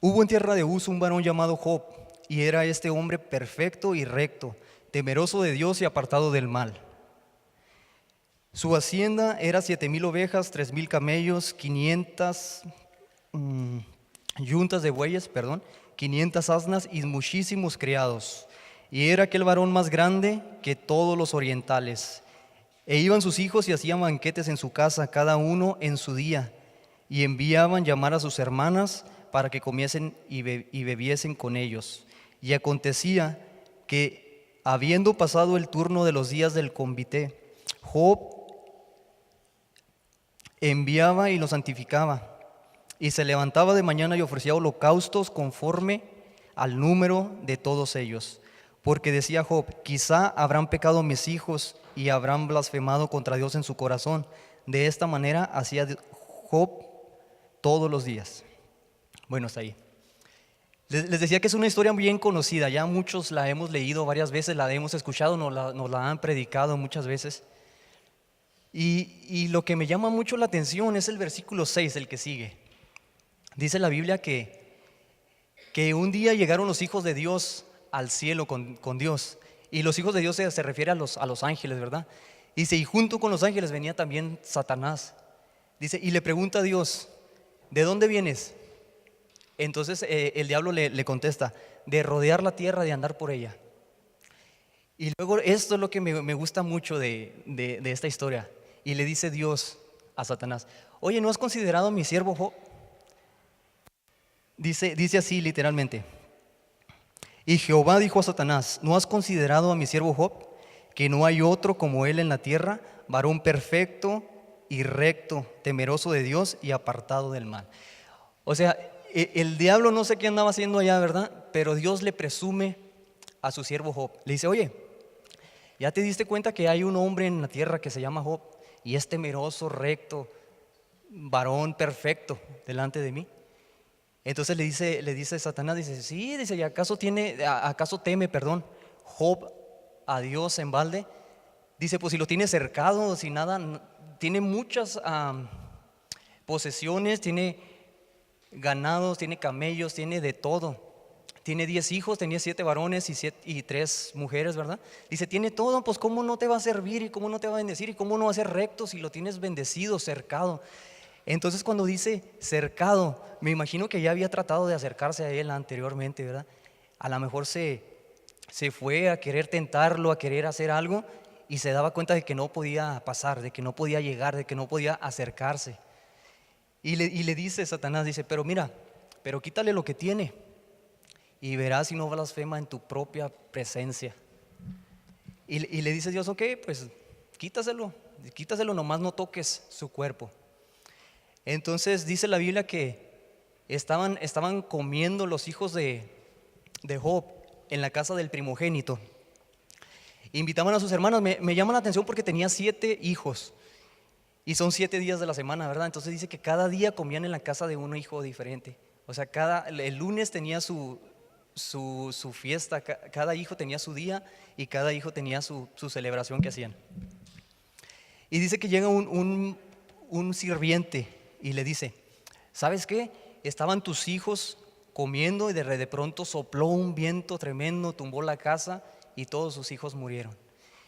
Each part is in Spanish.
Hubo en tierra de Uz un varón llamado Job, y era este hombre perfecto y recto, temeroso de Dios y apartado del mal. Su hacienda era 7,000 ovejas, 3,000 camellos, 500 yuntas de bueyes, 500 asnas y muchísimos criados. Y era aquel varón más grande que todos los orientales. E iban sus hijos y hacían banquetes en su casa, cada uno en su día, y enviaban llamar a sus hermanas para que comiesen y bebiesen con ellos. Y acontecía que, habiendo pasado el turno de los días del convite, Job enviaba y los santificaba, y se levantaba de mañana y ofrecía holocaustos conforme al número de todos ellos. Porque decía Job: quizá habrán pecado mis hijos y habrán blasfemado contra Dios en su corazón. De esta manera hacía Job todos los días. Bueno, hasta ahí. Les decía que es una historia bien conocida, ya muchos la hemos leído varias veces, la hemos escuchado, nos la han predicado muchas veces. Y lo que me llama mucho la atención es el versículo 6, el que sigue. Dice la Biblia que un día llegaron los hijos de Dios al cielo con Dios. Y los hijos de Dios se refiere a los ángeles, ¿verdad? Dice, y junto con los ángeles venía también Satanás. Dice, y le pregunta a Dios: ¿de dónde vienes? Entonces el diablo le contesta: de rodear la tierra, de andar por ella. Y luego esto es lo que me gusta mucho de esta historia. Y le dice Dios a Satanás: oye, ¿no has considerado a mi siervo Job? Dice así literalmente: y Jehová dijo a Satanás: ¿no has considerado a mi siervo Job? Que no hay otro como él en la tierra, varón perfecto y recto, temeroso de Dios y apartado del mal. O sea, el diablo no sé qué andaba haciendo allá, ¿verdad? Pero Dios le presume a su siervo Job. Le dice: oye, ¿ya te diste cuenta que hay un hombre en la tierra que se llama Job y es temeroso, recto, varón perfecto delante de mí? Entonces le dice Satanás, dice: sí, dice, ¿y acaso teme Job a Dios en balde? Dice, pues si lo tiene cercado, si nada, tiene muchas posesiones, tiene ganados, tiene camellos, tiene de todo. Tiene 10 hijos, tenía 7 varones y 3 mujeres, ¿verdad? Dice, tiene todo, pues ¿cómo no te va a servir y cómo no te va a bendecir y cómo no va a ser recto si lo tienes bendecido, cercado? Entonces cuando dice cercado, me imagino que ya había tratado de acercarse a él anteriormente, ¿verdad? A lo mejor se fue a querer tentarlo, a querer hacer algo, y se daba cuenta de que no podía pasar, de que no podía llegar, de que no podía acercarse. Y le dice Satanás, dice, pero mira, pero quítale lo que tiene y verás si no blasfema en tu propia presencia. Y le dice Dios: ok, pues quítaselo, nomás no toques su cuerpo. Entonces dice la Biblia que estaban comiendo los hijos de Job en la casa del primogénito. Invitaban a sus hermanos. Me llama la atención porque tenía 7 hijos y son 7 días de la semana, ¿verdad? Entonces dice que cada día comían en la casa de un hijo diferente. O sea, el lunes tenía su fiesta, cada hijo tenía su día y cada hijo tenía su celebración que hacían. Y dice que llega un sirviente y le dice: ¿sabes qué? Estaban tus hijos comiendo y de pronto sopló un viento tremendo, tumbó la casa y todos sus hijos murieron.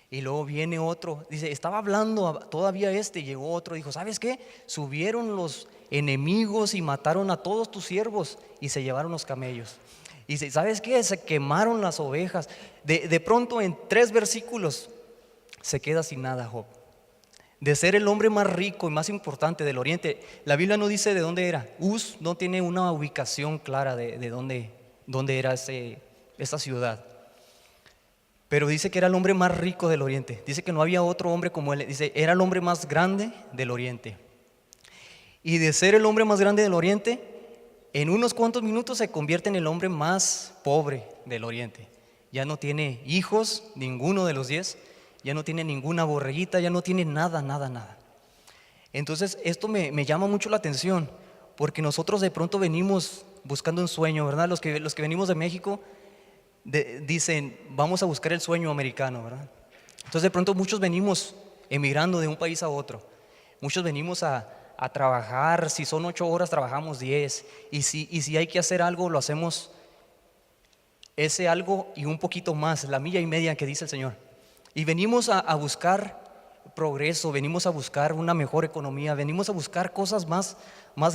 Y luego viene otro, dice, estaba hablando todavía llegó otro, dijo: ¿sabes qué? Subieron los enemigos y mataron a todos tus siervos y se llevaron los camellos. Y dice, ¿sabes qué? Se quemaron las ovejas. De pronto en 3 versículos se queda sin nada Job. De ser el hombre más rico y más importante del oriente, la Biblia no dice de dónde era. Uz no tiene una ubicación clara de dónde era esa ciudad. Pero dice que era el hombre más rico del oriente. Dice que no había otro hombre como él. Dice, era el hombre más grande del oriente. Y de ser el hombre más grande del oriente, en unos cuantos minutos se convierte en el hombre más pobre del oriente. Ya no tiene hijos, ninguno de los 10. Ya no tiene ninguna borreguita, ya no tiene nada. Entonces esto me llama mucho la atención, porque nosotros de pronto venimos buscando un sueño, ¿verdad? Los que venimos de México dicen, vamos a buscar el sueño americano, ¿verdad? Entonces de pronto muchos venimos emigrando de un país a otro. Muchos venimos a a trabajar. Si son 8 horas, trabajamos 10. Y si hay que hacer algo, lo hacemos ese algo y un poquito más, la milla y media que dice el Señor. Y venimos a buscar progreso, venimos a buscar una mejor economía, venimos a buscar cosas más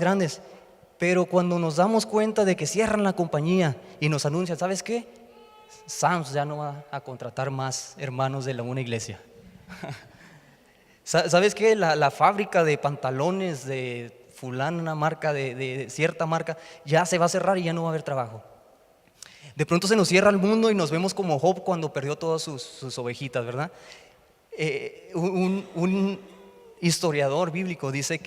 grandes. Pero cuando nos damos cuenta de que cierran la compañía y nos anuncian, ¿sabes qué? Sams ya no va a contratar más hermanos de la una iglesia. ¿Sabes qué? La fábrica de pantalones de fulana marca, de cierta marca, ya se va a cerrar y ya no va a haber trabajo. De pronto se nos cierra el mundo y nos vemos como Job cuando perdió todas sus ovejitas, ¿verdad? Un historiador bíblico dice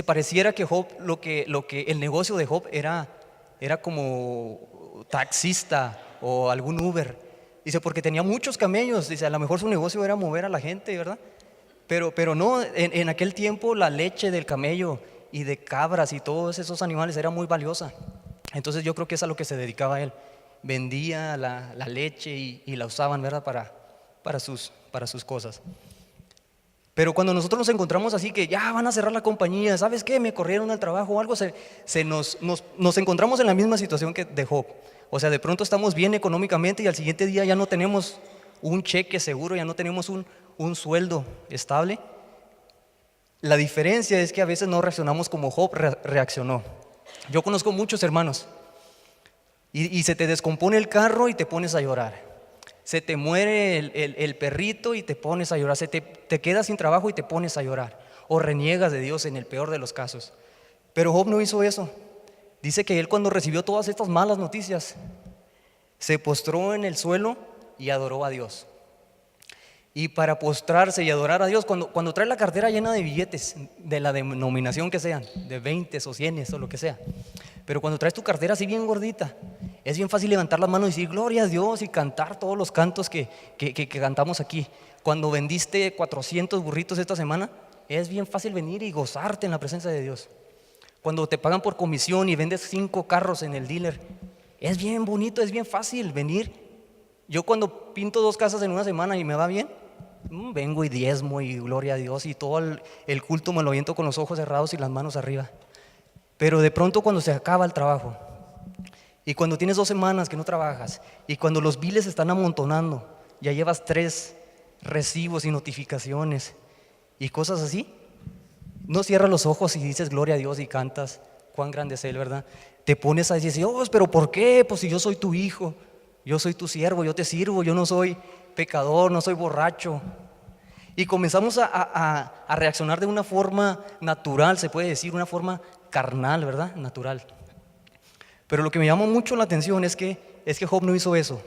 pareciera que Job, lo que el negocio de Job era como taxista o algún Uber. Dice, porque tenía muchos camellos. Dice, a lo mejor su negocio era mover a la gente, ¿verdad? Pero no, en aquel tiempo la leche del camello y de cabras y todos esos animales era muy valiosa. Entonces yo creo que es a lo que se dedicaba él. Vendía la leche y la usaban, ¿verdad? Para sus cosas. Pero cuando nosotros nos encontramos así que ya van a cerrar la compañía, ¿sabes qué? Me corrieron al trabajo o algo, nos encontramos en la misma situación que de Job. O sea, de pronto estamos bien económicamente y al siguiente día ya no tenemos un cheque seguro, ya no tenemos un sueldo estable. La diferencia es que a veces no reaccionamos como Job reaccionó. Yo conozco muchos hermanos y se te descompone el carro y te pones a llorar. Se te muere el perrito y te pones a llorar. Te quedas sin trabajo y te pones a llorar. O reniegas de Dios en el peor de los casos. Pero Job no hizo eso. Dice que él, cuando recibió todas estas malas noticias, se postró en el suelo y adoró a Dios. Y para postrarse y adorar a Dios, cuando traes la cartera llena de billetes, de la denominación que sean, de 20 o 100 o lo que sea, pero cuando traes tu cartera así bien gordita, es bien fácil levantar las manos y decir gloria a Dios y cantar todos los cantos que cantamos aquí. Cuando vendiste 400 burritos esta semana, es bien fácil venir y gozarte en la presencia de Dios. Cuando te pagan por comisión y vendes 5 carros en el dealer, es bien bonito, es bien fácil venir. Yo cuando pinto 2 casas en una semana y me va bien, vengo y diezmo y gloria a Dios y todo el culto me lo aviento con los ojos cerrados y las manos arriba. Pero de pronto cuando se acaba el trabajo y cuando tienes 2 semanas que no trabajas y cuando los biles se están amontonando, ya llevas 3 recibos y notificaciones y cosas así, no cierras los ojos y dices gloria a Dios y cantas cuán grande es Él, ¿verdad? Te pones a decir, oh, pero ¿por qué? Pues si yo soy tu hijo, yo soy tu siervo, yo te sirvo, yo no soy pecador, no soy borracho. Y comenzamos a reaccionar de una forma natural, se puede decir, una forma carnal, ¿verdad? Natural. Pero lo que me llamó mucho la atención es que Job no hizo eso.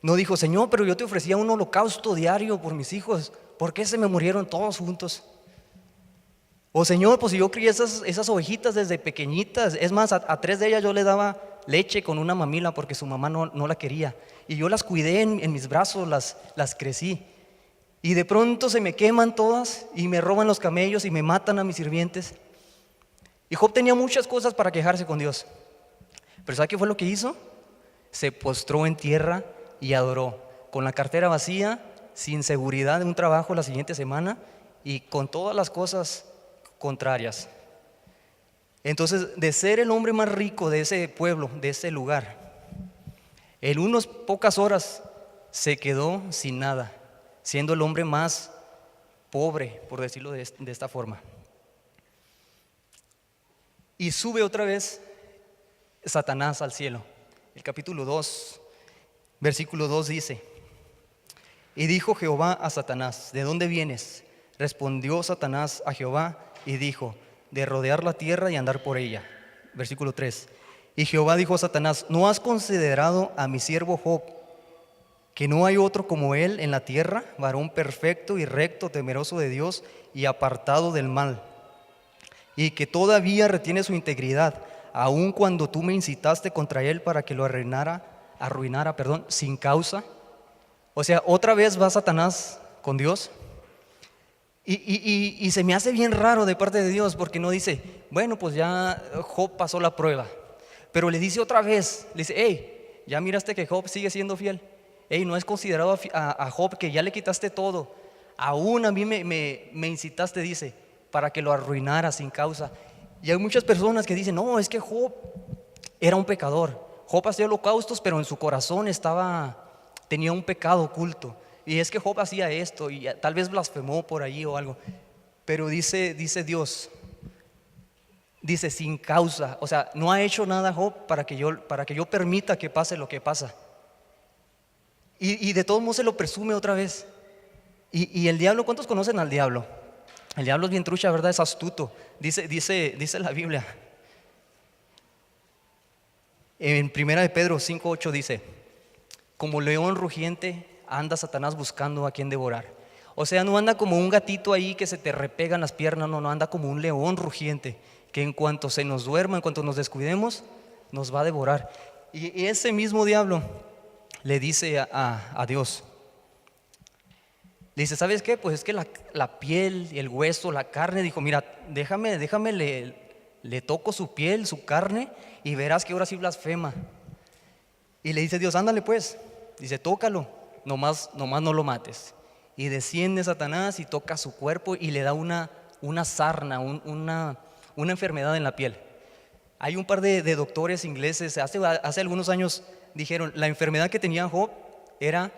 No dijo, Señor, pero yo te ofrecía un holocausto diario por mis hijos, ¿por qué se me murieron todos juntos? O Señor, pues si yo crié esas ovejitas desde pequeñitas, es más, a 3 de ellas yo le daba leche con una mamila porque su mamá no la quería. Y yo las cuidé en mis brazos, las crecí. Y de pronto se me queman todas y me roban los camellos y me matan a mis sirvientes. Y Job tenía muchas cosas para quejarse con Dios. Pero ¿sabe qué fue lo que hizo? Se postró en tierra y adoró. Con la cartera vacía, sin seguridad de un trabajo la siguiente semana y con todas las cosas contrarias. Entonces, de ser el hombre más rico de ese pueblo, de ese lugar, en unas pocas horas se quedó sin nada, siendo el hombre más pobre, por decirlo de esta forma. Y sube otra vez Satanás al cielo. El capítulo 2, versículo 2 dice: y dijo Jehová a Satanás, ¿de dónde vienes? Respondió Satanás a Jehová y dijo, de rodear la tierra y andar por ella. Versículo 3. Y Jehová dijo a Satanás, ¿no has considerado a mi siervo Job, que no hay otro como él en la tierra, varón perfecto y recto, temeroso de Dios y apartado del mal, y que todavía retiene su integridad, aun cuando tú me incitaste contra él para que lo arruinara, sin causa? O sea, otra vez va Satanás con Dios. Y se me hace bien raro de parte de Dios, porque no dice, bueno, pues ya Job pasó la prueba, pero le dice otra vez, le dice, hey, ya miraste que Job sigue siendo fiel. Hey, ¿no has considerado a Job que ya le quitaste todo? Aún a mí me incitaste, dice, para que lo arruinara sin causa. Y hay muchas personas que dicen, no, es que Job era un pecador. Job hacía holocaustos, pero en su corazón tenía un pecado oculto. Y es que Job hacía esto y tal vez blasfemó por allí o algo. Pero dice Dios, dice sin causa. O sea, no ha hecho nada Job para que yo permita que pase lo que pasa. Y de todos modos se lo presume otra vez. Y el diablo, ¿cuántos conocen al diablo? El diablo es bien trucha, ¿verdad? Es astuto. Dice la Biblia. En 1 de Pedro 5:8 dice, como león rugiente anda Satanás buscando a quien devorar. O sea, no anda como un gatito ahí que se te repegan las piernas, no, anda como un león rugiente que en cuanto se nos duerma, en cuanto nos descuidemos, nos va a devorar. Y ese mismo diablo le dice a Dios, le dice, ¿sabes qué? Pues es que la piel, el hueso, la carne, dijo, mira, déjame, le toco su piel, su carne, y verás que ahora sí blasfema. Y le dice Dios, ándale pues, dice, tócalo, nomás no lo mates. Y desciende Satanás y toca su cuerpo y le da una sarna, una enfermedad en la piel. Hay un par de doctores ingleses, hace algunos años dijeron, la enfermedad que tenía Job era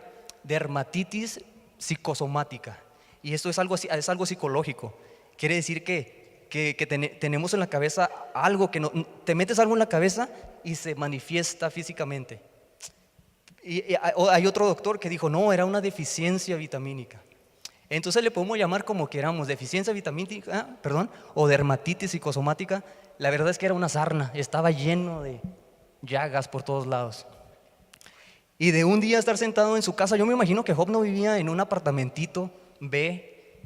dermatitis psicosomática. Y esto es algo psicológico. Quiere decir que tenemos en la cabeza algo que no, te metes algo en la cabeza y se manifiesta físicamente. Y hay otro doctor que dijo, no, era una deficiencia vitamínica. Entonces le podemos llamar como queramos, deficiencia vitamínica, o dermatitis psicosomática. La verdad es que era una sarna, estaba lleno de llagas por todos lados. Y de un día estar sentado en su casa, yo me imagino que Job no vivía en un apartamentito B,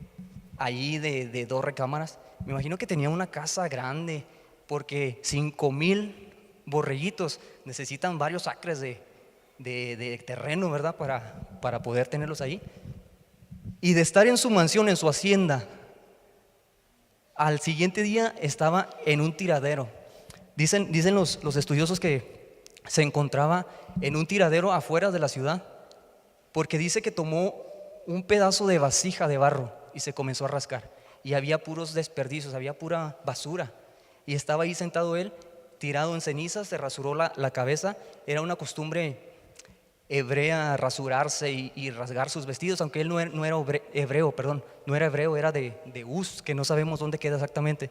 allí de 2 recámaras. Me imagino que tenía una casa grande, porque 5,000 borreguitos necesitan varios acres de terreno, ¿verdad? Para poder tenerlos ahí. Y de estar en su mansión, en su hacienda, al siguiente día estaba en un tiradero. Dicen los estudiosos que se encontraba en un tiradero afuera de la ciudad, porque dice que tomó un pedazo de vasija de barro y se comenzó a rascar, y había puros desperdicios, había pura basura, y estaba ahí sentado él, tirado en cenizas, se rasuró la cabeza. Era una costumbre hebrea rasurarse y rasgar sus vestidos, aunque él no era hebreo, era de Uz, que no sabemos dónde queda exactamente,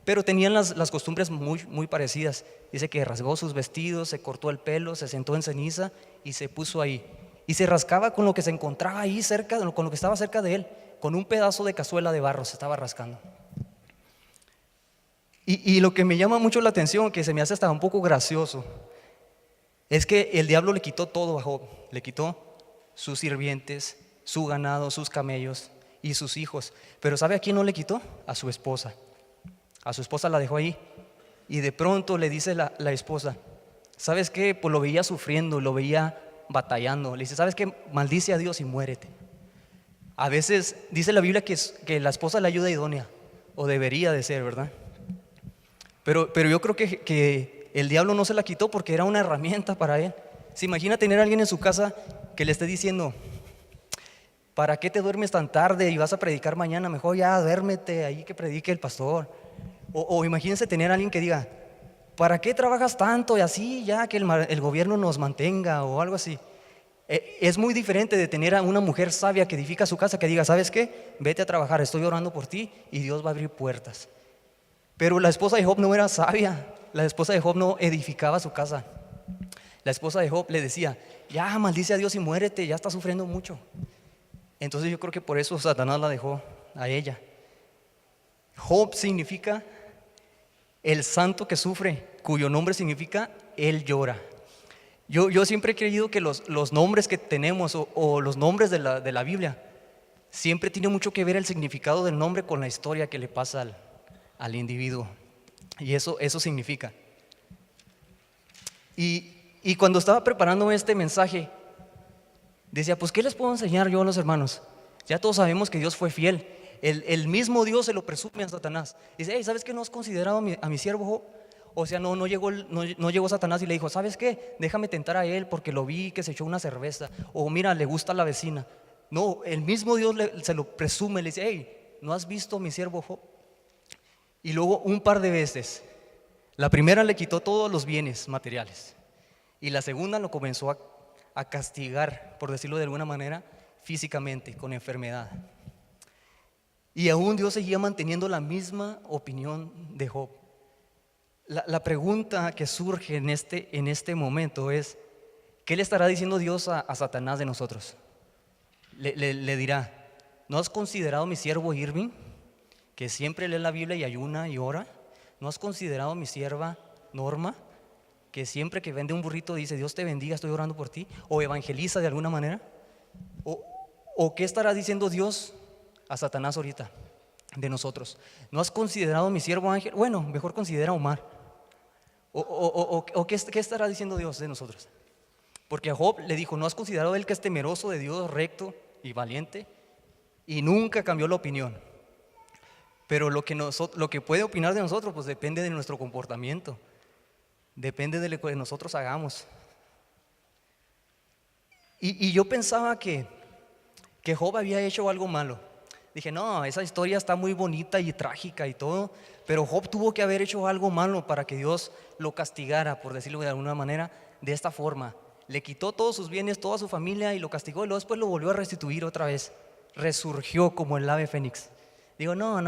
pero tenían las costumbres muy, muy parecidas. Dice que rasgó sus vestidos, se cortó el pelo, se sentó en ceniza y se puso ahí, y se rascaba con lo que se encontraba ahí cerca, con lo que estaba cerca de él, con un pedazo de cazuela de barro se estaba rascando. Y lo que me llama mucho la atención, que se me hace hasta un poco gracioso, es que el diablo le quitó todo a Job. Le quitó sus sirvientes, su ganado, sus camellos y sus hijos. Pero ¿sabe a quién no le quitó? A su esposa. A su esposa la dejó ahí. Y de pronto le dice la esposa, ¿sabes qué? Pues lo veía sufriendo, lo veía batallando. Le dice, ¿sabes qué? Maldice a Dios y muérete. A veces dice la Biblia que la esposa es la ayuda idónea, o debería de ser, ¿verdad? Pero yo creo que el diablo no se la quitó porque era una herramienta para él. ¿Se imagina tener a alguien en su casa que le esté diciendo, ¿para qué te duermes tan tarde y vas a predicar mañana? Mejor ya duérmete ahí que predique el pastor. O imagínense tener a alguien que diga, ¿para qué trabajas tanto? Y así ya que el gobierno nos mantenga o algo así. Es muy diferente de tener a una mujer sabia que edifica su casa, que diga, ¿sabes qué? Vete a trabajar, estoy orando por ti y Dios va a abrir puertas. Pero la esposa de Job no era sabia. La esposa de Job no edificaba su casa. La esposa de Job le decía, ya maldice a Dios y muérete, ya está sufriendo mucho. Entonces yo creo que por eso Satanás la dejó a ella. Job significa el santo que sufre, cuyo nombre significa él llora. Yo siempre he creído que los nombres que tenemos o los nombres de la Biblia siempre tiene mucho que ver el significado del nombre con la historia que le pasa al individuo. Y eso significa. Y cuando estaba preparando este mensaje, decía, pues ¿qué les puedo enseñar yo a los hermanos? Ya todos sabemos que Dios fue fiel. El mismo Dios se lo presume a Satanás. Dice, hey, ¿sabes qué no has considerado a mi siervo Job? O sea, no llegó Satanás y le dijo, ¿sabes qué? Déjame tentar a él porque lo vi que se echó una cerveza. O mira, le gusta a la vecina. No, el mismo Dios se lo presume, le dice, hey, ¿no has visto a mi siervo Job? Y luego un par de veces. La primera le quitó todos los bienes materiales. Y la segunda lo comenzó a castigar, por decirlo de alguna manera, físicamente, con enfermedad. Y aún Dios seguía manteniendo la misma opinión de Job. La pregunta que surge en este momento es: ¿qué le estará diciendo Dios a Satanás de nosotros? Le dirá: ¿no has considerado mi siervo Irving, que siempre lee la Biblia y ayuna y ora? ¿No has considerado mi sierva Norma, que siempre que vende un burrito dice: Dios te bendiga, estoy orando por ti? ¿O evangeliza de alguna manera? ¿O qué estará diciendo Dios a Satanás ahorita de nosotros? ¿No has considerado mi siervo Ángel? Bueno, mejor considera a Omar. ¿Qué estará diciendo Dios de nosotros? Porque a Job le dijo: ¿no has considerado él que es temeroso de Dios, recto y valiente? Y nunca cambió la opinión. Pero lo que puede opinar de nosotros, pues depende de nuestro comportamiento, depende de lo que nosotros hagamos. Y yo pensaba que Job había hecho algo malo. Dije: no, esa historia está muy bonita y trágica y todo, pero Job tuvo que haber hecho algo malo para que Dios lo castigara, por decirlo de alguna manera, de esta forma. Le quitó todos sus bienes, toda su familia, y lo castigó, y luego después lo volvió a restituir otra vez. Resurgió como el ave fénix. Digo: no,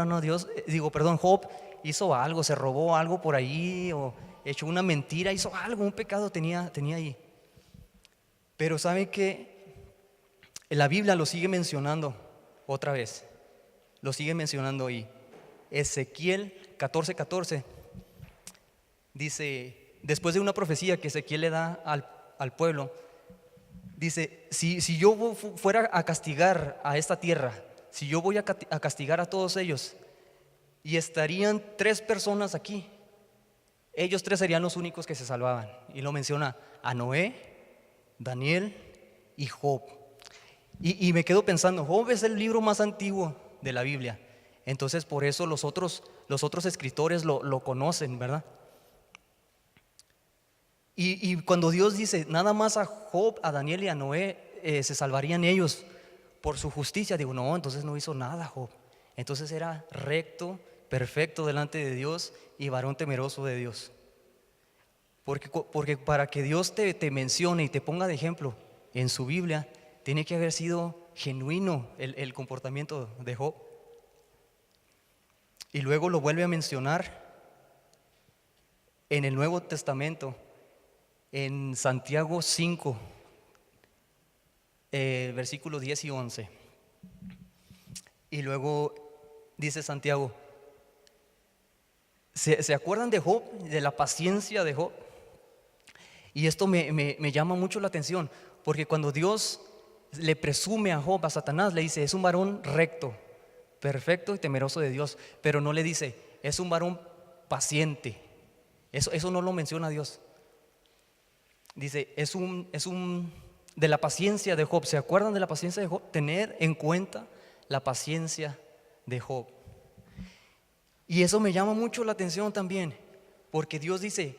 Job hizo algo, se robó algo por ahí, o echó una mentira, hizo algo, un pecado tenía ahí. Pero ¿sabe qué? La Biblia lo sigue mencionando otra vez. Lo sigue mencionando ahí. Ezequiel 14:14 dice, después de una profecía que Ezequiel le da al pueblo, dice: si yo fuera a castigar a esta tierra, si yo voy a castigar a todos ellos, y estarían 3 personas aquí, ellos 3 serían los únicos que se salvaban. Y lo menciona a Noé, Daniel y Job. Y me quedo pensando, Job es el libro más antiguo de la Biblia. Entonces por eso los otros escritores lo conocen, ¿verdad? Y cuando Dios dice nada más a Job, a Daniel y a Noé se salvarían ellos por su justicia, digo: no, entonces no hizo nada Job. Entonces era recto, perfecto delante de Dios y varón temeroso de Dios. Porque para que Dios te mencione y te ponga de ejemplo en su Biblia, tiene que haber sido genuino el comportamiento de Job. Y luego lo vuelve a mencionar en el Nuevo Testamento, en Santiago 5, versículos 10 y 11. Y luego dice Santiago: ¿se acuerdan de Job, de la paciencia de Job? Y esto me llama mucho la atención, porque cuando Dios le presume a Job, a Satanás, le dice: es un varón recto, perfecto y temeroso de Dios. Pero no le dice: es un varón paciente. Eso no lo menciona Dios. Dice: de la paciencia de Job. ¿Se acuerdan de la paciencia de Job? Tener en cuenta la paciencia de Job. Y eso me llama mucho la atención también, porque Dios dice: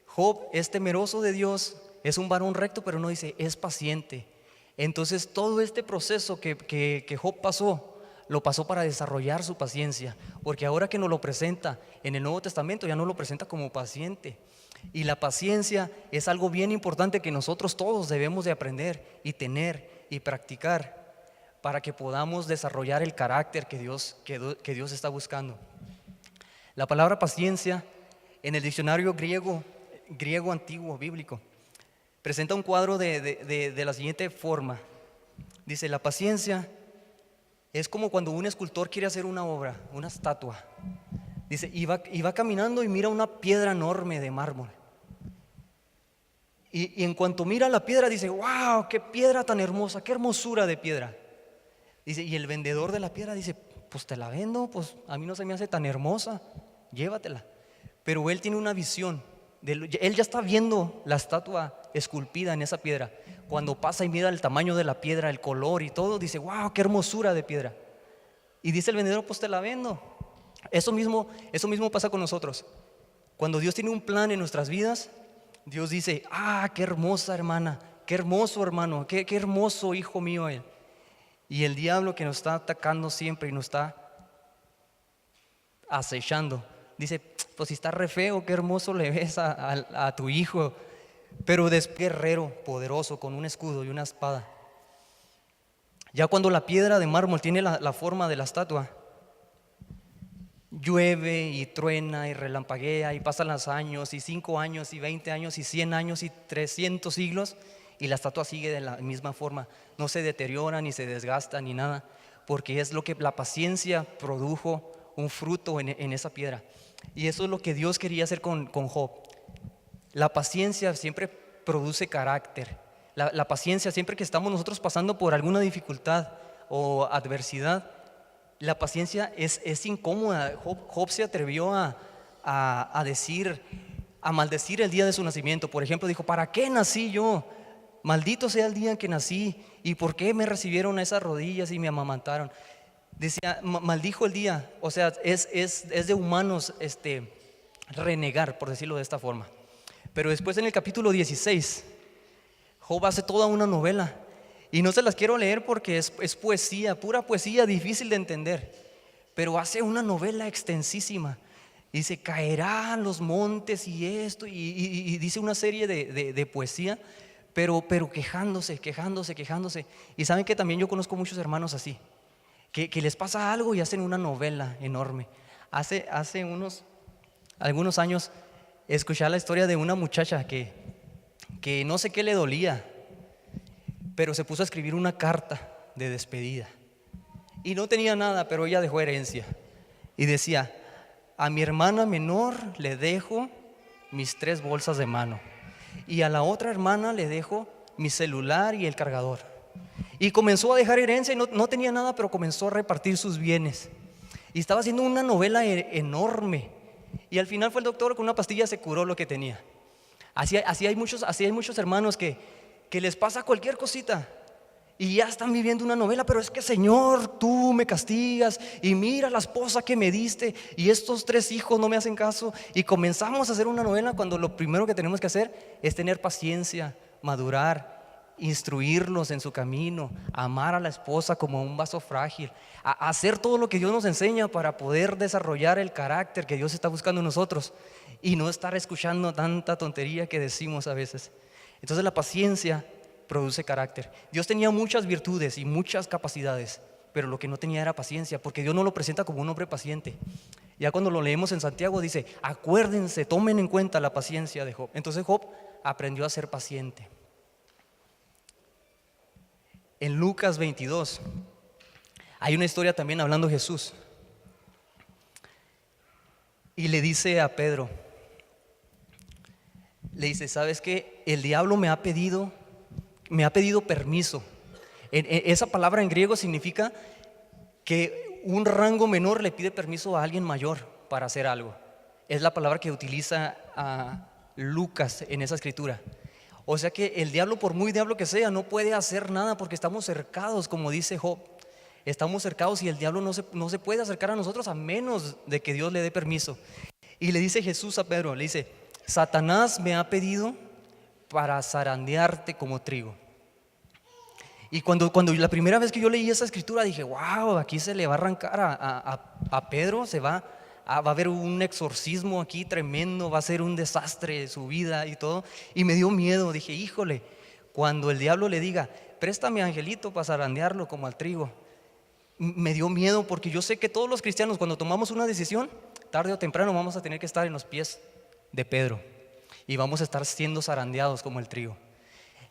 Job es temeroso de Dios, es un varón recto, pero no dice es paciente. Entonces todo este proceso que Job pasó, lo pasó para desarrollar su paciencia, porque ahora que nos lo presenta en el Nuevo Testamento, ya no lo presenta como paciente. Y la paciencia es algo bien importante que nosotros todos debemos de aprender y tener y practicar, para que podamos desarrollar el carácter que Dios está buscando. La palabra paciencia en el diccionario griego antiguo bíblico presenta un cuadro de la siguiente forma. Dice: la paciencia es como cuando un escultor quiere hacer una obra, una estatua. Dice: y va caminando y mira una piedra enorme de mármol. Y en cuanto mira la piedra dice: wow, qué piedra tan hermosa, qué hermosura de piedra. Dice, y el vendedor de la piedra dice: pues te la vendo, pues a mí no se me hace tan hermosa, llévatela. Pero él tiene una visión, él ya está viendo la estatua esculpida en esa piedra. Cuando pasa y mira el tamaño de la piedra, el color y todo, dice: wow, qué hermosura de piedra. Y dice el vendedor: pues te la vendo. Eso mismo pasa con nosotros. Cuando Dios tiene un plan en nuestras vidas, Dios dice: qué hermosa hermana, qué hermoso hermano, qué hermoso hijo mío él. Y el diablo, que nos está atacando siempre y nos está acechando, dice, pues si está re feo, qué hermoso le ves a tu hijo. Pero después, guerrero poderoso con un escudo y una espada. Ya cuando la piedra de mármol tiene la forma de la estatua, llueve y truena y relampaguea y pasan los años, y 5 años y 20 años y 100 años y 300 siglos, y la estatua sigue de la misma forma. No se deteriora ni se desgasta ni nada, porque es lo que la paciencia produjo, un fruto en esa piedra. Y eso es lo que Dios quería hacer con Job. La paciencia siempre produce carácter. La paciencia, siempre que estamos nosotros pasando por alguna dificultad o adversidad, la paciencia es incómoda. Job se atrevió a decir, a maldecir el día de su nacimiento. Por ejemplo, dijo, ¿para qué nací yo? Maldito sea el día en que nací. ¿Y por qué me recibieron a esas rodillas y me amamantaron? Decía, maldijo el día. O sea, es de humanos renegar, por decirlo de esta forma. Pero después en el capítulo 16, Job hace toda una novela. Y no se las quiero leer porque es poesía, pura poesía, difícil de entender. Pero hace una novela extensísima. Dice, caerán los montes y esto. Y dice una serie de poesía, pero quejándose. Y saben que también yo conozco muchos hermanos así, que les pasa algo y hacen una novela enorme. Hace algunos años escuché la historia de una muchacha que no sé qué le dolía, pero se puso a escribir una carta de despedida. Y no tenía nada, pero ella dejó herencia. Y decía, a mi hermana menor le dejo mis 3 bolsas de mano. Y a la otra hermana le dejo mi celular y el cargador. Y comenzó a dejar herencia y no tenía nada, pero comenzó a repartir sus bienes. Y estaba haciendo una novela enorme. Y al final fue el doctor, con una pastilla se curó lo que tenía. Así hay muchos hermanos que les pasa cualquier cosita y ya están viviendo una novela. Pero es que, Señor, tú me castigas, y mira la esposa que me diste, y estos 3 hijos no me hacen caso. Y comenzamos a hacer una novela cuando lo primero que tenemos que hacer es tener paciencia, madurar, instruirlos en su camino, amar a la esposa como un vaso frágil, a hacer todo lo que Dios nos enseña para poder desarrollar el carácter que Dios está buscando en nosotros, y no estar escuchando tanta tontería que decimos a veces. Entonces la paciencia produce carácter. Dios tenía muchas virtudes y muchas capacidades, pero lo que no tenía era paciencia, porque Dios no lo presenta como un hombre paciente. Ya cuando lo leemos en Santiago dice, acuérdense, tomen en cuenta la paciencia de Job. Entonces Job aprendió a ser paciente. En Lucas 22 hay una historia también hablando Jesús, y le dice a Pedro, le dice, ¿sabes qué? El diablo me ha pedido permiso. Esa palabra en griego significa que un rango menor le pide permiso a alguien mayor para hacer algo. Es la palabra que utiliza Lucas en esa escritura. O sea que el diablo, por muy diablo que sea, no puede hacer nada, porque estamos cercados, como dice Job. Estamos cercados y el diablo no se puede acercar a nosotros a menos de que Dios le dé permiso. Y le dice Jesús a Pedro, le dice, Satanás me ha pedido para zarandearte como trigo. Y cuando la primera vez que yo leí esa escritura dije, wow, aquí se le va a arrancar a Pedro, va a haber un exorcismo aquí tremendo, va a ser un desastre su vida y todo. Y me dio miedo, dije, híjole, cuando el diablo le diga, préstame angelito para zarandearlo como al trigo. Me dio miedo, porque yo sé que todos los cristianos, cuando tomamos una decisión, tarde o temprano vamos a tener que estar en los pies de Pedro y vamos a estar siendo zarandeados como el trigo.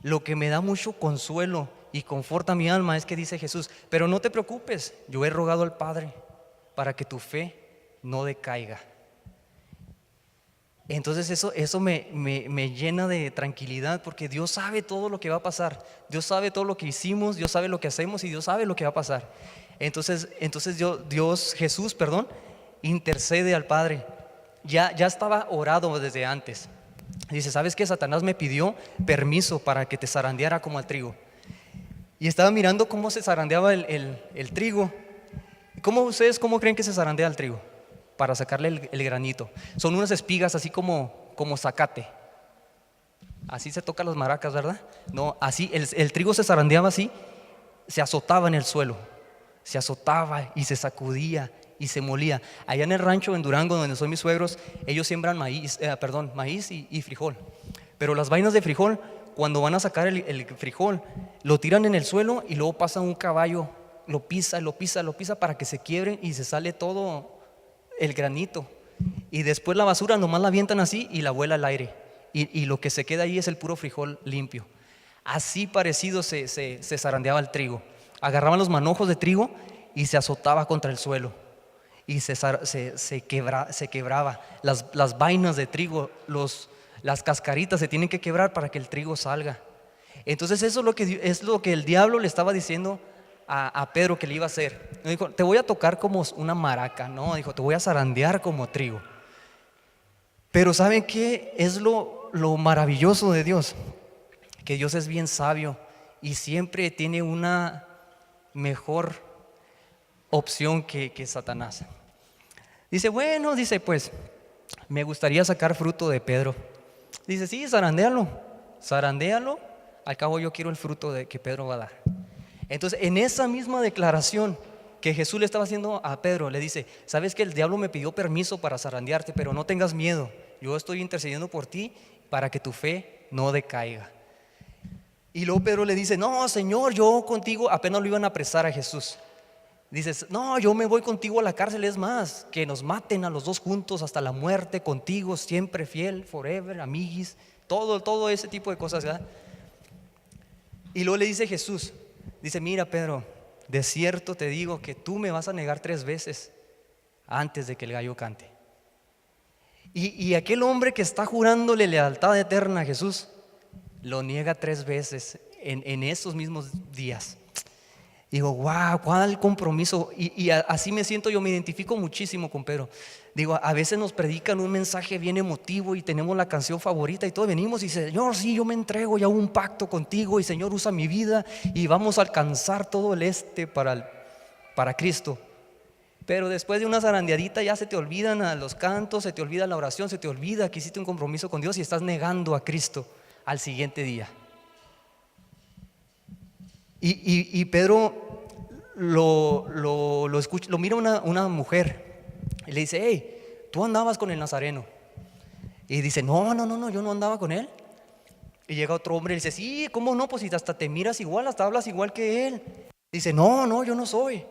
Lo que me da mucho consuelo y conforta mi alma es que dice Jesús, pero no te preocupes, yo he rogado al Padre para que tu fe no decaiga. Entonces eso me llena de tranquilidad, porque Dios sabe todo lo que va a pasar. Dios sabe todo lo que hicimos, Dios sabe lo que hacemos, y Dios sabe lo que va a pasar. Entonces Jesús, intercede al Padre. Ya estaba orado desde antes. Dice, ¿sabes qué? Satanás me pidió permiso para que te zarandeara como al trigo. Y estaba mirando cómo se zarandeaba el trigo. ¿Ustedes cómo creen que se zarandea el trigo? Para sacarle el granito. Son unas espigas así como zacate. Así se tocan las maracas, ¿verdad? No, así el trigo se zarandeaba así, se azotaba en el suelo, se azotaba y se sacudía y se molía. Allá en el rancho en Durango, donde son mis suegros, ellos siembran maíz y frijol. Pero las vainas de frijol, cuando van a sacar el frijol, lo tiran en el suelo y luego pasa un caballo, lo pisa para que se quiebre y se sale todo el granito. Y después la basura nomás la avientan así y la vuela al aire. Y lo que se queda ahí es el puro frijol limpio. Así parecido se zarandeaba el trigo. Agarraban los manojos de trigo y se azotaba contra el suelo. Y se quebraba. Las vainas de trigo, las cascaritas se tienen que quebrar para que el trigo salga. Entonces eso es lo que el diablo le estaba diciendo a Pedro que le iba a hacer. No dijo, te voy a tocar como una maraca. No, dijo, te voy a zarandear como trigo. Pero ¿saben qué es lo maravilloso de Dios? Que Dios es bien sabio y siempre tiene una mejor opción que Satanás. Dice, bueno, pues me gustaría sacar fruto de Pedro. Dice, sí, zarandéalo, al cabo yo quiero el fruto que Pedro va a dar. Entonces, en esa misma declaración que Jesús le estaba haciendo a Pedro, le dice, sabes que el diablo me pidió permiso para zarandearte, pero no tengas miedo, yo estoy intercediendo por ti para que tu fe no decaiga. Y luego Pedro le dice, no, Señor, yo contigo, apenas lo iban a apresar a Jesús. Dices, no, yo me voy contigo a la cárcel, es más, que nos maten a los dos juntos hasta la muerte, contigo, siempre fiel, forever, amiguis, todo ese tipo de cosas, ¿verdad? Y luego le dice Jesús, dice, mira Pedro, de cierto te digo que tú me vas a negar 3 veces antes de que el gallo cante. Y aquel hombre que está jurándole lealtad eterna a Jesús, lo niega 3 veces en esos mismos días. Digo, wow, cuál compromiso. Y así me siento, yo me identifico muchísimo con Pedro. Digo, a veces nos predican un mensaje bien emotivo y tenemos la canción favorita y todo, venimos y Señor, sí, yo me entrego y hago un pacto contigo y Señor, usa mi vida y vamos a alcanzar todo el para Cristo. Pero después de una zarandeadita ya se te olvidan los cantos, se te olvida la oración, se te olvida que hiciste un compromiso con Dios y estás negando a Cristo al siguiente día. Y Pedro lo mira una mujer y le dice, hey, tú andabas con el Nazareno. Y dice, no, yo no andaba con él. Y llega otro hombre y dice, sí, ¿cómo no? Pues si hasta te miras igual, hasta hablas igual que él. Dice, no, yo no soy.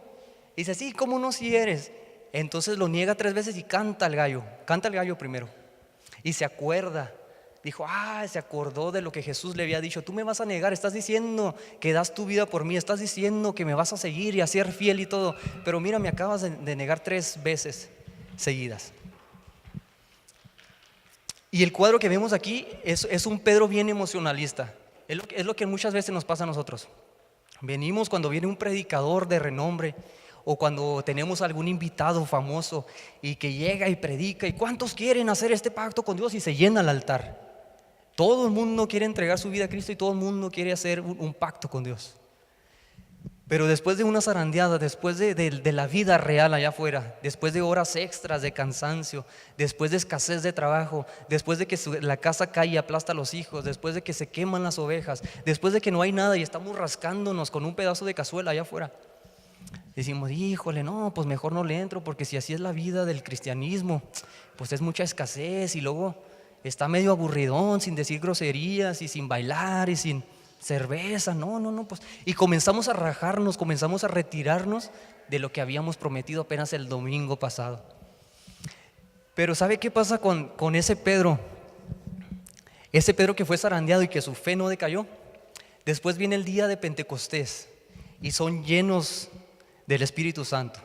Dice, sí, ¿cómo no si eres? Entonces lo niega 3 veces y canta el gallo primero. Y se acuerda. Dijo, se acordó de lo que Jesús le había dicho, tú me vas a negar, estás diciendo que das tu vida por mí, estás diciendo que me vas a seguir y a ser fiel y todo, pero mira, me acabas de negar 3 veces seguidas. Y el cuadro que vemos aquí es un Pedro bien emocionalista, es lo que muchas veces nos pasa a nosotros. Venimos cuando viene un predicador de renombre o cuando tenemos algún invitado famoso y que llega y predica, y ¿cuántos quieren hacer este pacto con Dios? Y se llena el altar. Todo el mundo quiere entregar su vida a Cristo y todo el mundo quiere hacer un pacto con Dios. Pero después de una zarandeada, después de la vida real allá afuera, después de horas extras de cansancio, después de escasez de trabajo, después de que la casa cae y aplasta a los hijos, después de que se queman las ovejas, después de que no hay nada y estamos rascándonos con un pedazo de cazuela allá afuera, decimos, híjole, no, pues mejor no le entro, porque si así es la vida del cristianismo, pues es mucha escasez y luego está medio aburridón, sin decir groserías y sin bailar y sin cerveza, no, pues. Y comenzamos a rajarnos, comenzamos a retirarnos de lo que habíamos prometido apenas el domingo pasado. Pero ¿sabe qué pasa con ese Pedro? Ese Pedro que fue zarandeado y que su fe no decayó. Después viene el día de Pentecostés y son llenos del Espíritu Santo.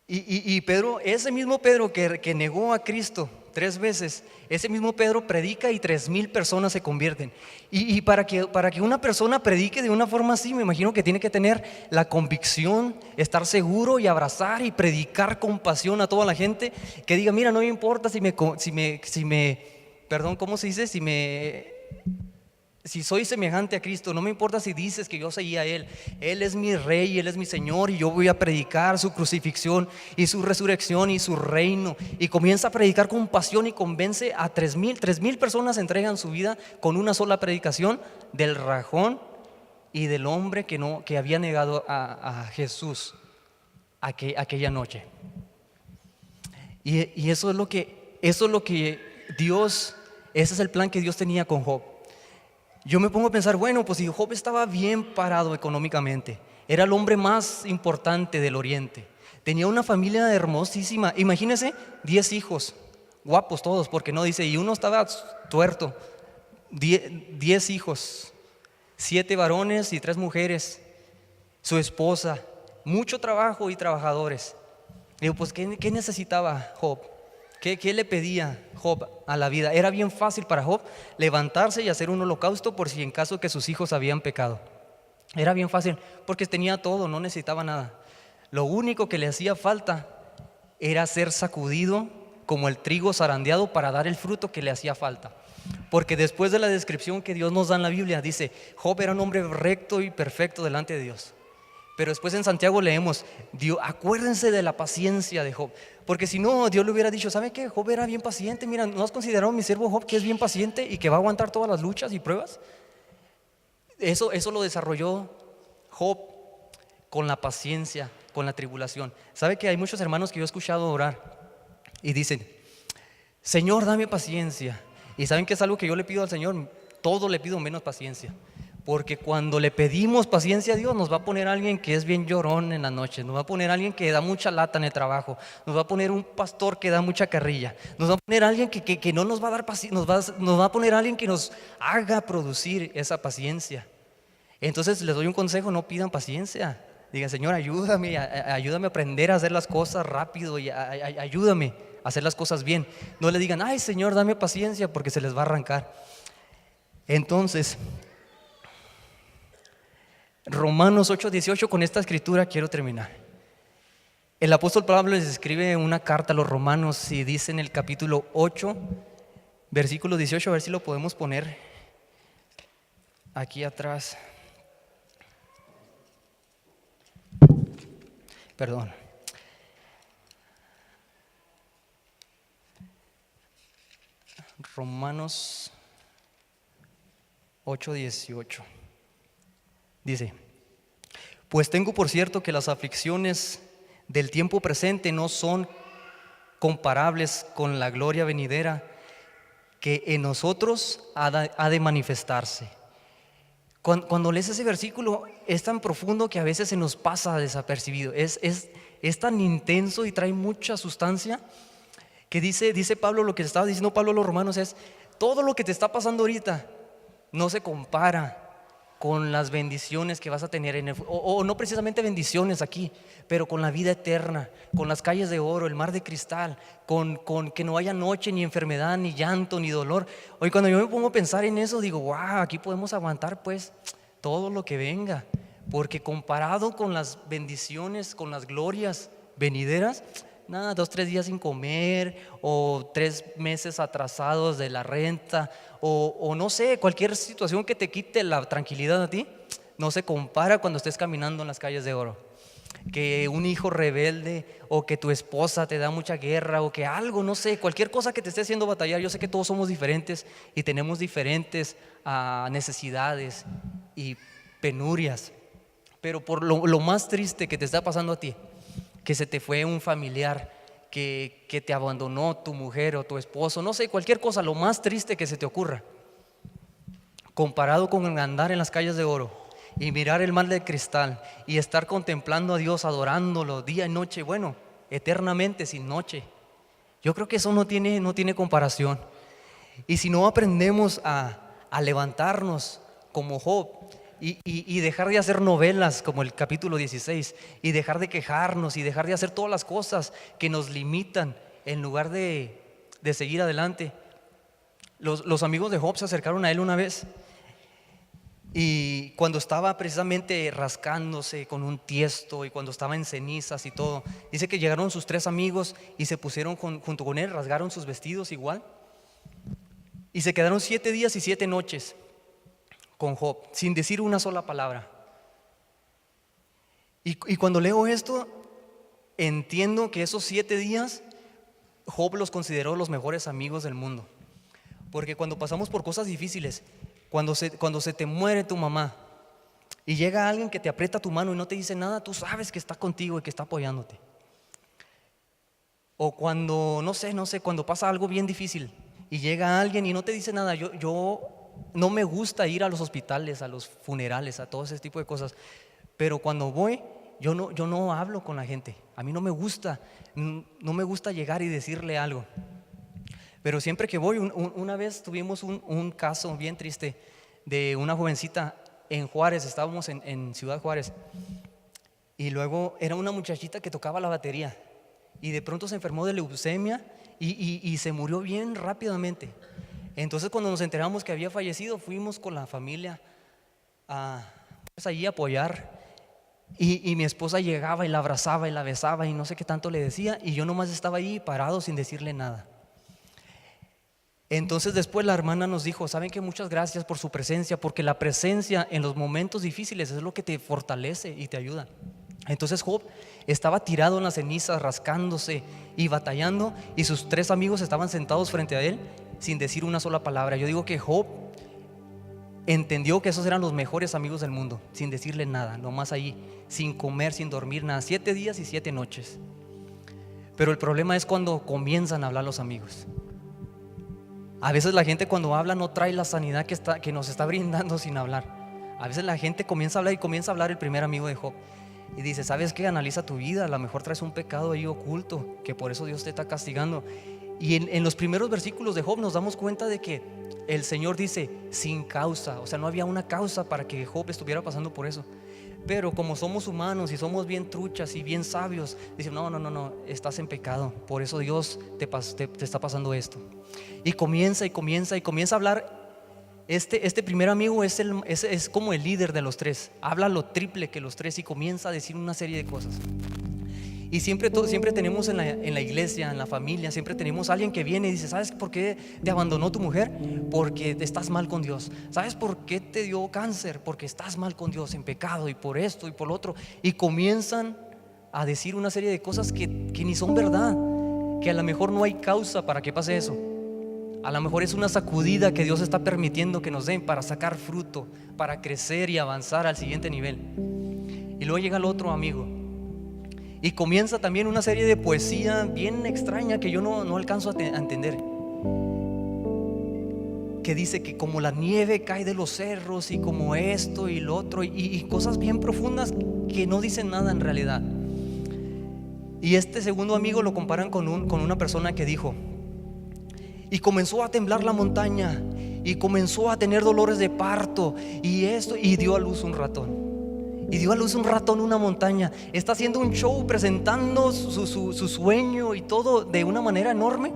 Y Pedro, ese mismo Pedro que negó a Cristo 3 veces, ese mismo Pedro predica y 3,000 personas se convierten. Y para que una persona predique de una forma así, me imagino que tiene que tener la convicción, estar seguro y abrazar y predicar con pasión a toda la gente, que diga, mira, no me importa perdón, ¿cómo se dice? Si soy semejante a Cristo, no me importa si dices que yo seguía a Él. Él es mi Rey, Él es mi Señor, y yo voy a predicar su crucifixión y su resurrección y su reino. Y comienza a predicar con pasión y convence a 3,000 personas entregan su vida con una sola predicación del rajón y del hombre que había negado a Jesús. aquella noche. Y eso es lo que Dios, ese es el plan que Dios tenía con Job. Yo me pongo a pensar, bueno, pues si Job estaba bien parado económicamente, era el hombre más importante del Oriente, tenía una familia hermosísima, imagínense, 10 hijos, guapos todos, porque no dice, y uno estaba tuerto, 10 hijos, 7 varones y 3 mujeres, su esposa, mucho trabajo y trabajadores. Digo, pues ¿qué necesitaba Job? ¿Qué le pedía Job a la vida? Era bien fácil para Job levantarse y hacer un holocausto por si en caso que sus hijos habían pecado. Era bien fácil porque tenía todo, no necesitaba nada. Lo único que le hacía falta era ser sacudido como el trigo zarandeado para dar el fruto que le hacía falta. Porque después de la descripción que Dios nos da en la Biblia, dice, Job era un hombre recto y perfecto delante de Dios. Pero después en Santiago leemos, acuérdense de la paciencia de Job. Porque si no, Dios le hubiera dicho, ¿sabe qué? Job era bien paciente. Mira, ¿no has considerado a mi siervo Job que es bien paciente y que va a aguantar todas las luchas y pruebas? Eso lo desarrolló Job con la paciencia, con la tribulación. ¿Sabe que hay muchos hermanos que yo he escuchado orar y dicen, Señor, dame paciencia? Y ¿saben qué es algo que yo le pido al Señor? Todo le pido menos paciencia. Porque cuando le pedimos paciencia a Dios, nos va a poner alguien que es bien llorón en la noche, nos va a poner alguien que da mucha lata en el trabajo, nos va a poner un pastor que da mucha carrilla, nos va a poner alguien que no nos va a dar paciencia, nos va a poner alguien que nos haga producir esa paciencia. Entonces les doy un consejo, no pidan paciencia. Digan, Señor, ayúdame a aprender a hacer las cosas rápido y ayúdame a hacer las cosas bien. No le digan, ay Señor, dame paciencia, porque se les va a arrancar. Entonces, Romanos 8:18, con esta escritura quiero terminar. El apóstol Pablo les escribe una carta a los romanos y dice en el capítulo 8, versículo 18, a ver si lo podemos poner aquí atrás. Perdón. Romanos 8:18. Dice, pues tengo por cierto que las aflicciones del tiempo presente no son comparables con la gloria venidera que en nosotros ha de manifestarse. Cuando lees ese versículo es tan profundo que a veces se nos pasa desapercibido. Es tan intenso y trae mucha sustancia que dice Pablo, lo que estaba diciendo Pablo a los romanos es, todo lo que te está pasando ahorita no se compara con las bendiciones que vas a tener o no precisamente bendiciones aquí, pero con la vida eterna, con las calles de oro, el mar de cristal, con que no haya noche, ni enfermedad, ni llanto, ni dolor. Hoy cuando yo me pongo a pensar en eso, digo, wow, aquí podemos aguantar pues todo lo que venga, porque comparado con las bendiciones, con las glorias venideras, nada, 2-3 días sin comer, o 3 meses atrasados de la renta, o no sé, cualquier situación que te quite la tranquilidad a ti, no se compara cuando estés caminando en las calles de oro. Que un hijo rebelde, o que tu esposa te da mucha guerra, o que algo, no sé, cualquier cosa que te esté haciendo batallar. Yo sé que todos somos diferentes y tenemos diferentes necesidades y penurias, pero por lo más triste que te está pasando a ti, que se te fue un familiar, que te abandonó tu mujer o tu esposo, no sé, cualquier cosa, lo más triste que se te ocurra, comparado con andar en las calles de oro y mirar el mar de cristal y estar contemplando a Dios, adorándolo día y noche, bueno, eternamente sin noche. Yo creo que eso no tiene comparación. Y si no aprendemos a levantarnos como Job y dejar de hacer novelas como el capítulo 16, y dejar de quejarnos y dejar de hacer todas las cosas que nos limitan en lugar de seguir adelante. Los amigos de Job se acercaron a él una vez, y cuando estaba precisamente rascándose con un tiesto y cuando estaba en cenizas y todo, dice que llegaron sus 3 amigos y se pusieron junto con él, rasgaron sus vestidos igual, y se quedaron 7 días y 7 noches con Job, sin decir una sola palabra. Y cuando leo esto, entiendo que esos 7 días Job los consideró los mejores amigos del mundo. Porque cuando pasamos por cosas difíciles, cuando se te muere tu mamá y llega alguien que te aprieta tu mano y no te dice nada, tú sabes que está contigo y que está apoyándote. O cuando, no sé, cuando pasa algo bien difícil y llega alguien y no te dice nada. Yo no me gusta ir a los hospitales, a los funerales, a todo ese tipo de cosas, pero cuando voy, yo no hablo con la gente. A mí no me gusta llegar y decirle algo. Pero siempre que voy, una vez tuvimos un caso bien triste de una jovencita en Juárez. Estábamos en Ciudad Juárez, y luego era una muchachita que tocaba la batería y de pronto se enfermó de leucemia y se murió bien rápidamente. Entonces cuando nos enteramos que había fallecido, fuimos con la familia pues allí a apoyar, y mi esposa llegaba y la abrazaba y la besaba y no sé qué tanto le decía, y yo nomás estaba ahí parado sin decirle nada. Entonces después la hermana nos dijo: saben que muchas gracias por su presencia, porque la presencia en los momentos difíciles es lo que te fortalece y te ayuda. Entonces Job estaba tirado en las cenizas, rascándose y batallando, y sus 3 amigos estaban sentados frente a él sin decir una sola palabra. Yo digo que Job entendió que esos eran los mejores amigos del mundo, sin decirle nada, nomás ahí, sin comer, sin dormir nada, 7 días y 7 noches. Pero el problema es cuando comienzan a hablar los amigos. A veces la gente cuando habla no trae la sanidad que nos está brindando sin hablar. A veces la gente comienza a hablar y comienza a hablar el primer amigo de Job y dice: ¿sabes qué? Analiza tu vida, a lo mejor traes un pecado ahí oculto, que por eso Dios te está castigando. Y en los primeros versículos de Job nos damos cuenta de que el Señor dice sin causa, o sea, no había una causa para que Job estuviera pasando por eso. Pero como somos humanos y somos bien truchas y bien sabios, dicen: no, estás en pecado, por eso Dios te está pasando esto. Y comienza a hablar. Este primer amigo es como el líder de los 3, habla lo triple que los 3 y comienza a decir una serie de cosas. Y siempre tenemos en la iglesia, en la familia, siempre tenemos a alguien que viene y dice: ¿sabes por qué te abandonó tu mujer? Porque estás mal con Dios. ¿Sabes por qué te dio cáncer? Porque estás mal con Dios, en pecado, y por esto y por lo otro. Y comienzan a decir una serie de cosas que ni son verdad, que a lo mejor no hay causa para que pase eso. A lo mejor es una sacudida que Dios está permitiendo que nos den para sacar fruto, para crecer y avanzar al siguiente nivel. Y luego llega el otro amigo y comienza también una serie de poesía bien extraña que yo no alcanzo a entender, que dice que como la nieve cae de los cerros y como esto y lo otro, y cosas bien profundas que no dicen nada en realidad. Y este segundo amigo lo comparan con una persona que dijo: y comenzó a temblar la montaña y comenzó a tener dolores de parto y esto, y dio a luz un ratón. Y dio a luz un ratón en una montaña. Está haciendo un show presentando su sueño y todo de una manera enorme,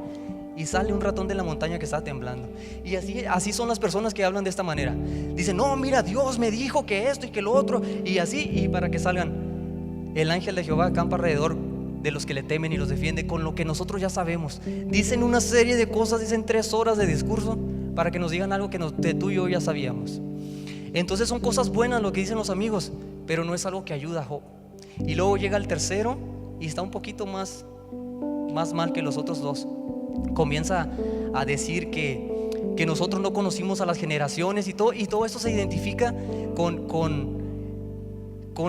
y sale un ratón de la montaña que está temblando. Y así son las personas que hablan de esta manera. Dicen: no, mira, Dios me dijo que esto y que lo otro, y así, y para que salgan. El ángel de Jehová acampa alrededor de los que le temen y los defiende, con lo que nosotros ya sabemos. Dicen una serie de cosas, dicen 3 horas de discurso para que nos digan algo que tú y yo ya sabíamos. Entonces son cosas buenas lo que dicen los amigos, pero no es algo que ayuda a Job. Y luego llega el tercero y está un poquito más mal que los otros 2. Comienza a decir que nosotros no conocimos a las generaciones, y todo esto se identifica con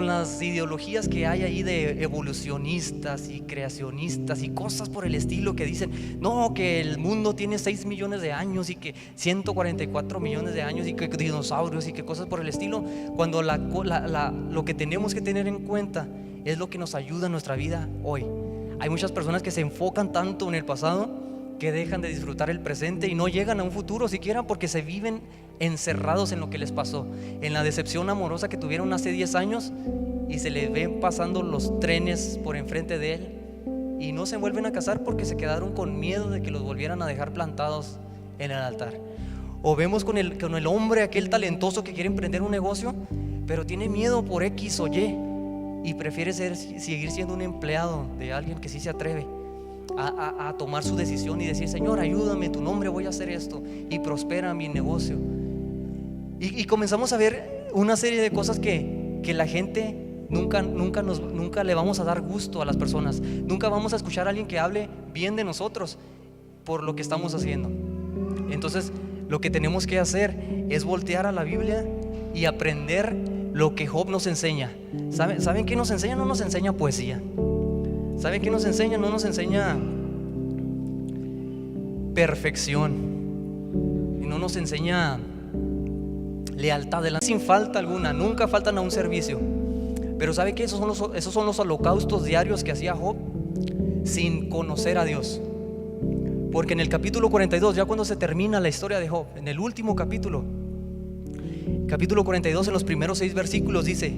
las ideologías que hay ahí de evolucionistas y creacionistas y cosas por el estilo, que dicen: no, que el mundo tiene 6 millones de años y que 144 millones de años y que dinosaurios y que cosas por el estilo, cuando lo que tenemos que tener en cuenta es lo que nos ayuda en nuestra vida hoy. Hay muchas personas que se enfocan tanto en el pasado que dejan de disfrutar el presente y no llegan a un futuro siquiera, porque se viven encerrados en lo que les pasó, en la decepción amorosa que tuvieron hace 10 años, y se les ven pasando los trenes por enfrente de él y no se vuelven a casar porque se quedaron con miedo de que los volvieran a dejar plantados en el altar. O vemos con el hombre aquel talentoso que quiere emprender un negocio, pero tiene miedo por X o Y y prefiere seguir siendo un empleado de alguien que sí se atreve a tomar su decisión y decir: Señor, ayúdame, en tu nombre voy a hacer esto y prospera mi negocio. Y comenzamos a ver una serie de cosas que la gente nunca le vamos a dar gusto a las personas. Nunca vamos a escuchar a alguien que hable bien de nosotros por lo que estamos haciendo. Entonces lo que tenemos que hacer es voltear a la Biblia y aprender lo que Job nos enseña. ¿Saben qué nos enseña? No nos enseña poesía. ¿Saben qué nos enseña? No nos enseña perfección, y no nos enseña lealtad sin falta alguna. Nunca faltan a un servicio. Pero ¿sabe qué? Esos son los holocaustos diarios que hacía Job sin conocer a Dios. Porque en el capítulo 42, ya cuando se termina la historia de Job, en el último capítulo 42, en los primeros 6 versículos dice: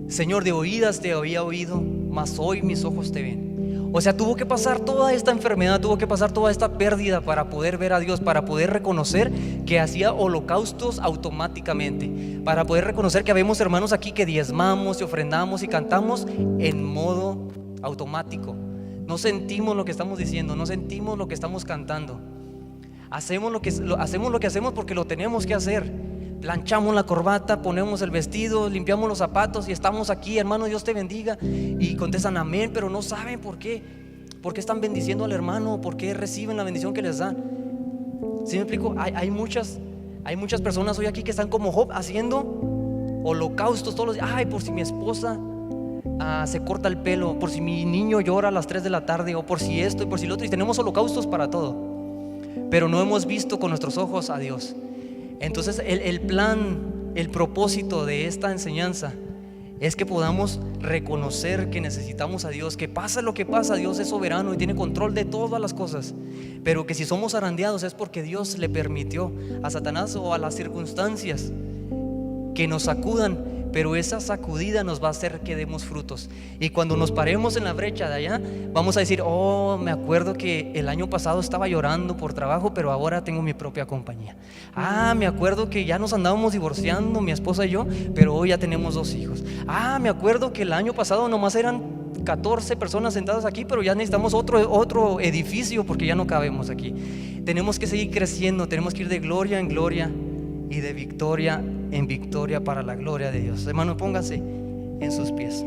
Señor, de oídas te había oído, mas hoy mis ojos te ven. O sea, tuvo que pasar toda esta enfermedad, tuvo que pasar toda esta pérdida para poder ver a Dios, para poder reconocer que hacía holocaustos automáticamente, para poder reconocer que habemos hermanos aquí que diezmamos y ofrendamos y cantamos en modo automático. No sentimos lo que estamos diciendo, no sentimos lo que estamos cantando. Hacemos lo que hacemos porque lo tenemos que hacer. Planchamos la corbata, ponemos el vestido, limpiamos los zapatos y estamos aquí, hermano, Dios te bendiga. Y contestan amén, pero no saben por qué. ¿Por qué están bendiciendo al hermano? ¿Por qué reciben la bendición que les da? ¿Sí me explico? Hay muchas personas hoy aquí que están como Job, haciendo holocaustos todos los días. Ay, por si mi esposa se corta el pelo, por si mi niño llora a las 3 de la tarde, o por si esto y por si lo otro. Y tenemos holocaustos para todo, pero no hemos visto con nuestros ojos a Dios. Entonces el plan, el propósito de esta enseñanza es que podamos reconocer que necesitamos a Dios, que pasa lo que pasa, Dios es soberano y tiene control de todas las cosas, pero que si somos zarandeados es porque Dios le permitió a Satanás o a las circunstancias que nos sacudan, pero esa sacudida nos va a hacer que demos frutos. Y cuando nos paremos en la brecha de allá, vamos a decir: oh, me acuerdo que el año pasado estaba llorando por trabajo, pero ahora tengo mi propia compañía. Ah, me acuerdo que ya nos andábamos divorciando, mi esposa y yo, pero hoy ya tenemos 2 hijos. Ah, me acuerdo que el año pasado nomás eran 14 personas sentadas aquí, pero ya necesitamos otro edificio porque ya no cabemos aquí. Tenemos que seguir creciendo, tenemos que ir de gloria en gloria y de victoria en victoria para la gloria de Dios. Hermano, póngase en sus pies.